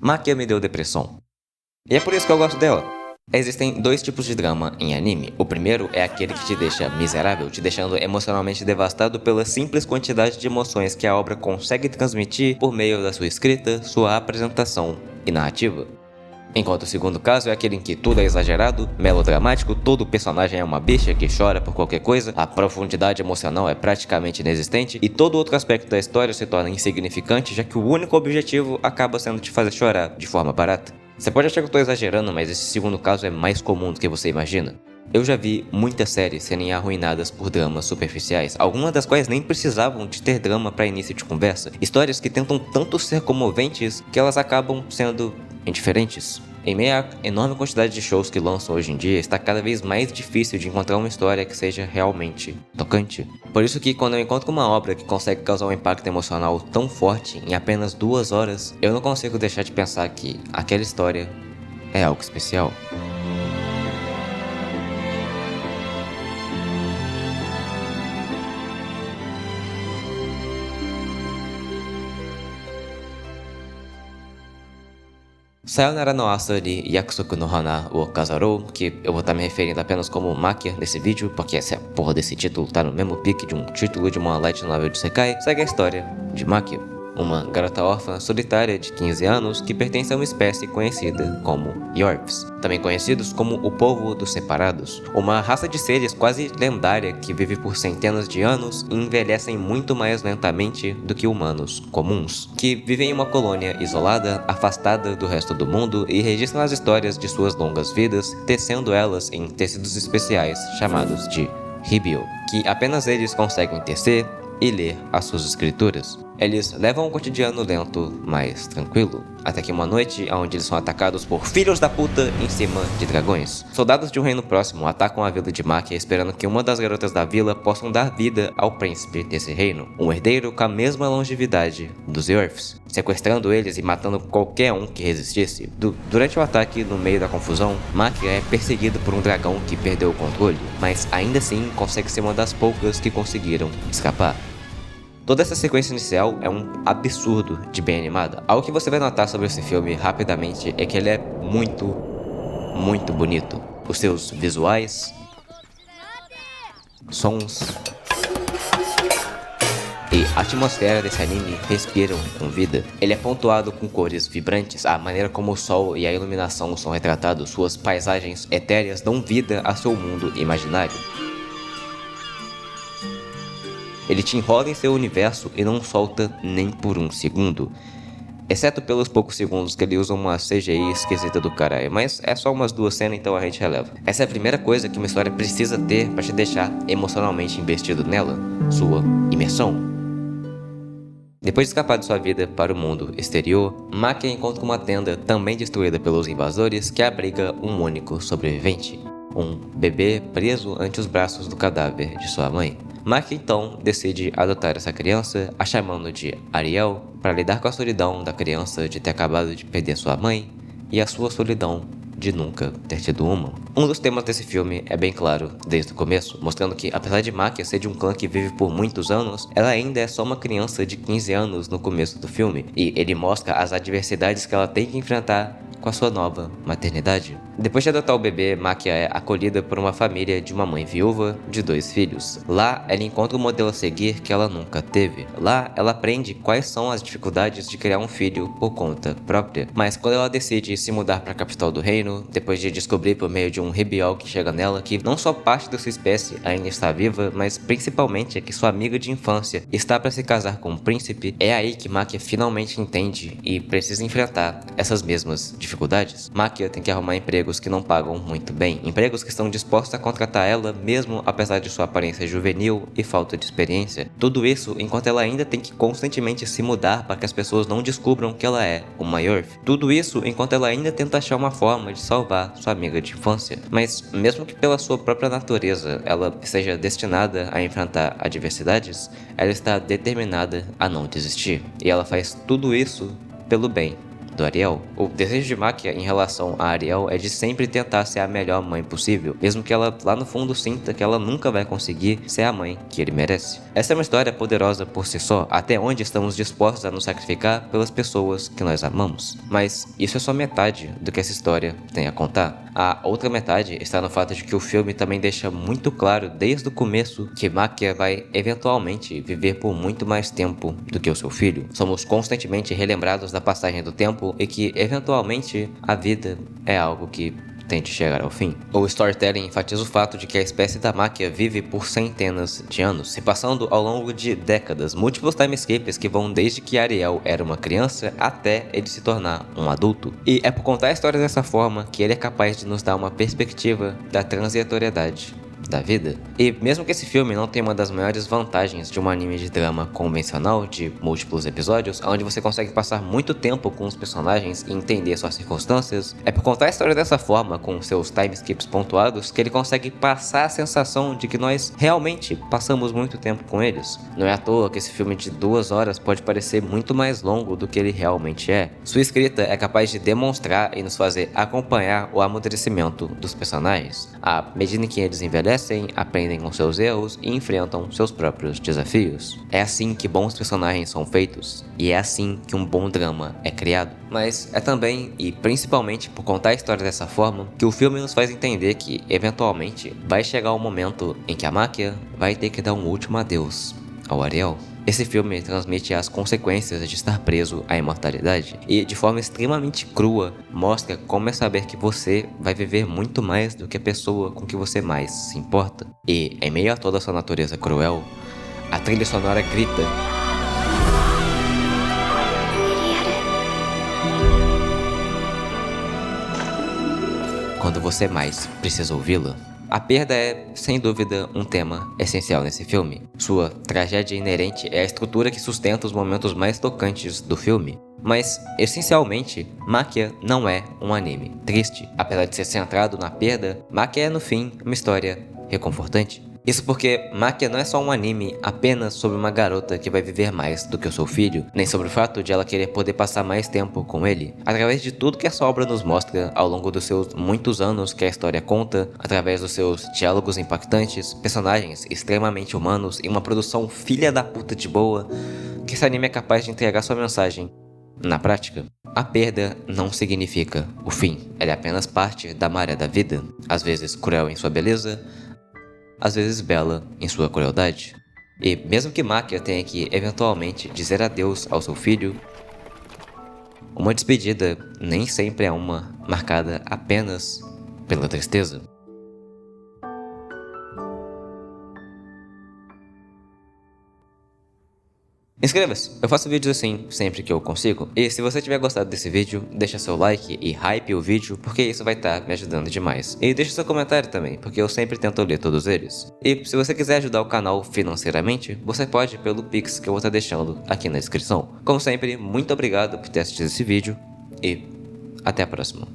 Maquia me deu depressão. E é por isso que eu gosto dela. Existem dois tipos de drama em anime. O primeiro é aquele que te deixa miserável, te deixando emocionalmente devastado pela simples quantidade de emoções que a obra consegue transmitir por meio da sua escrita, sua apresentação e narrativa. Enquanto o segundo caso é aquele em que tudo é exagerado, melodramático, todo personagem é uma bicha que chora por qualquer coisa, a profundidade emocional é praticamente inexistente e todo outro aspecto da história se torna insignificante, já que o único objetivo acaba sendo te fazer chorar de forma barata. Você pode achar que eu tô exagerando, mas esse segundo caso é mais comum do que você imagina. Eu já vi muitas séries serem arruinadas por dramas superficiais, algumas das quais nem precisavam de ter drama para início de conversa. Histórias que tentam tanto ser comoventes que elas acabam sendo indiferentes. Em meio à enorme quantidade de shows que lançam hoje em dia, está cada vez mais difícil de encontrar uma história que seja realmente tocante. Por isso que quando eu encontro uma obra que consegue causar um impacto emocional tão forte em apenas 2 horas, eu não consigo deixar de pensar que aquela história é algo especial. Sayonara no Asari Yakusoku no Hana wo Kazarou, que eu vou estar me referindo apenas como Maquia nesse vídeo, porque essa porra desse título tá no mesmo pique de um título de uma light novel de Sekai, segue a história de Maquia, uma garota órfã solitária de 15 anos que pertence a uma espécie conhecida como Yorfs, também conhecidos como o Povo dos Separados, uma raça de seres quase lendária que vive por centenas de anos e envelhecem muito mais lentamente do que humanos comuns, que vivem em uma colônia isolada, afastada do resto do mundo e registram as histórias de suas longas vidas, tecendo elas em tecidos especiais chamados de Hibio, que apenas eles conseguem tecer e ler as suas escrituras. Eles levam um cotidiano lento, mas tranquilo, até que uma noite, onde eles são atacados por filhos da puta em cima de dragões. Soldados de um reino próximo atacam a vila de Maquia esperando que uma das garotas da vila possam dar vida ao príncipe desse reino, um herdeiro com a mesma longevidade dos Yorfs, sequestrando eles e matando qualquer um que resistisse. Durante o ataque, no meio da confusão, Maquia é perseguido por um dragão que perdeu o controle, mas ainda assim consegue ser uma das poucas que conseguiram escapar. Toda essa sequência inicial é um absurdo de bem animada. Algo que você vai notar sobre esse filme rapidamente é que ele é muito, muito bonito. Os seus visuais, sons e a atmosfera desse anime respiram com vida. Ele é pontuado com cores vibrantes, a maneira como o sol e a iluminação são retratados, suas paisagens etéreas dão vida a seu mundo imaginário. Ele te enrola em seu universo e não solta nem por um segundo. Exceto pelos poucos segundos que ele usa uma CGI esquisita do caralho, mas é só umas 2 cenas, então a gente releva. Essa é a primeira coisa que uma história precisa ter para te deixar emocionalmente investido nela, sua imersão. Depois de escapar de sua vida para o mundo exterior, Maquia encontra uma tenda também destruída pelos invasores que abriga um único sobrevivente, um bebê preso ante os braços do cadáver de sua mãe. Maquia então decide adotar essa criança, a chamando de Ariel, para lidar com a solidão da criança de ter acabado de perder sua mãe e a sua solidão de nunca ter tido uma. Um dos temas desse filme é bem claro desde o começo, mostrando que apesar de Maquia ser de um clã que vive por muitos anos, ela ainda é só uma criança de 15 anos no começo do filme, e ele mostra as adversidades que ela tem que enfrentar com a sua nova maternidade. Depois de adotar o bebê, Maquia é acolhida por uma família de uma mãe viúva de 2 filhos. Lá, ela encontra um modelo a seguir que ela nunca teve. Lá, ela aprende quais são as dificuldades de criar um filho por conta própria. Mas quando ela decide se mudar para a capital do reino, depois de descobrir por meio de um ribial que chega nela que não só parte da sua espécie ainda está viva, mas principalmente é que sua amiga de infância está para se casar com um príncipe, é aí que Maquia finalmente entende e precisa enfrentar essas mesmas dificuldades. Maquia tem que arrumar empregos que não pagam muito bem, empregos que estão dispostos a contratar ela mesmo apesar de sua aparência juvenil e falta de experiência. Tudo isso enquanto ela ainda tem que constantemente se mudar para que as pessoas não descubram que ela é uma Yorf. Tudo isso enquanto ela ainda tenta achar uma forma de salvar sua amiga de infância. Mas mesmo que pela sua própria natureza ela seja destinada a enfrentar adversidades, ela está determinada a não desistir. E ela faz tudo isso pelo bem do Ariel. O desejo de Maquia em relação a Ariel é de sempre tentar ser a melhor mãe possível, mesmo que ela lá no fundo sinta que ela nunca vai conseguir ser a mãe que ele merece. Essa é uma história poderosa por si só, até onde estamos dispostos a nos sacrificar pelas pessoas que nós amamos. Mas isso é só metade do que essa história tem a contar. A outra metade está no fato de que o filme também deixa muito claro desde o começo que Maquia vai eventualmente viver por muito mais tempo do que o seu filho. Somos constantemente relembrados da passagem do tempo e que eventualmente a vida é algo que tente chegar ao fim. O storytelling enfatiza o fato de que a espécie da Maquia vive por centenas de anos, se passando ao longo de décadas, múltiplos timescapes que vão desde que Ariel era uma criança até ele se tornar um adulto. E é por contar a história dessa forma que ele é capaz de nos dar uma perspectiva da transitoriedade da vida. E mesmo que esse filme não tenha uma das maiores vantagens de um anime de drama convencional de múltiplos episódios, onde você consegue passar muito tempo com os personagens e entender suas circunstâncias, é por contar a história dessa forma, com seus timeskips pontuados, que ele consegue passar a sensação de que nós realmente passamos muito tempo com eles. Não é à toa que esse filme de 2 horas pode parecer muito mais longo do que ele realmente é. Sua escrita é capaz de demonstrar e nos fazer acompanhar o amadurecimento dos personagens, à medida que eles envelhecem, aprendem com seus erros e enfrentam seus próprios desafios. É assim que bons personagens são feitos, e é assim que um bom drama é criado. Mas é também, e principalmente por contar a história dessa forma, que o filme nos faz entender que, eventualmente, vai chegar o momento em que a Maquia vai ter que dar um último adeus ao Ariel. Esse filme transmite as consequências de estar preso à imortalidade e, de forma extremamente crua, mostra como é saber que você vai viver muito mais do que a pessoa com que você mais se importa. E, em meio a toda essa natureza cruel, a trilha sonora grita quando você mais precisa ouvi-la. A perda é, sem dúvida, um tema essencial nesse filme. Sua tragédia inerente é a estrutura que sustenta os momentos mais tocantes do filme. Mas, essencialmente, Maquia não é um anime triste. Apesar de ser centrado na perda, Maquia é, no fim, uma história reconfortante. Isso porque Maquia não é só um anime apenas sobre uma garota que vai viver mais do que o seu filho, nem sobre o fato de ela querer poder passar mais tempo com ele. Através de tudo que essa obra nos mostra ao longo dos seus muitos anos que a história conta, através dos seus diálogos impactantes, personagens extremamente humanos e uma produção filha da puta de boa, que esse anime é capaz de entregar sua mensagem. Na prática, a perda não significa o fim, ela é apenas parte da maré da vida, às vezes cruel em sua beleza, às vezes bela em sua crueldade. E mesmo que Maquia tenha que eventualmente dizer adeus ao seu filho, uma despedida nem sempre é uma marcada apenas pela tristeza. Inscreva-se, eu faço vídeos assim sempre que eu consigo. E se você tiver gostado desse vídeo, deixa seu like e hype o vídeo, porque isso vai estar me ajudando demais. E deixa seu comentário também, porque eu sempre tento ler todos eles. E se você quiser ajudar o canal financeiramente, você pode pelo Pix que eu vou estar deixando aqui na descrição. Como sempre, muito obrigado por ter assistido esse vídeo e até a próxima.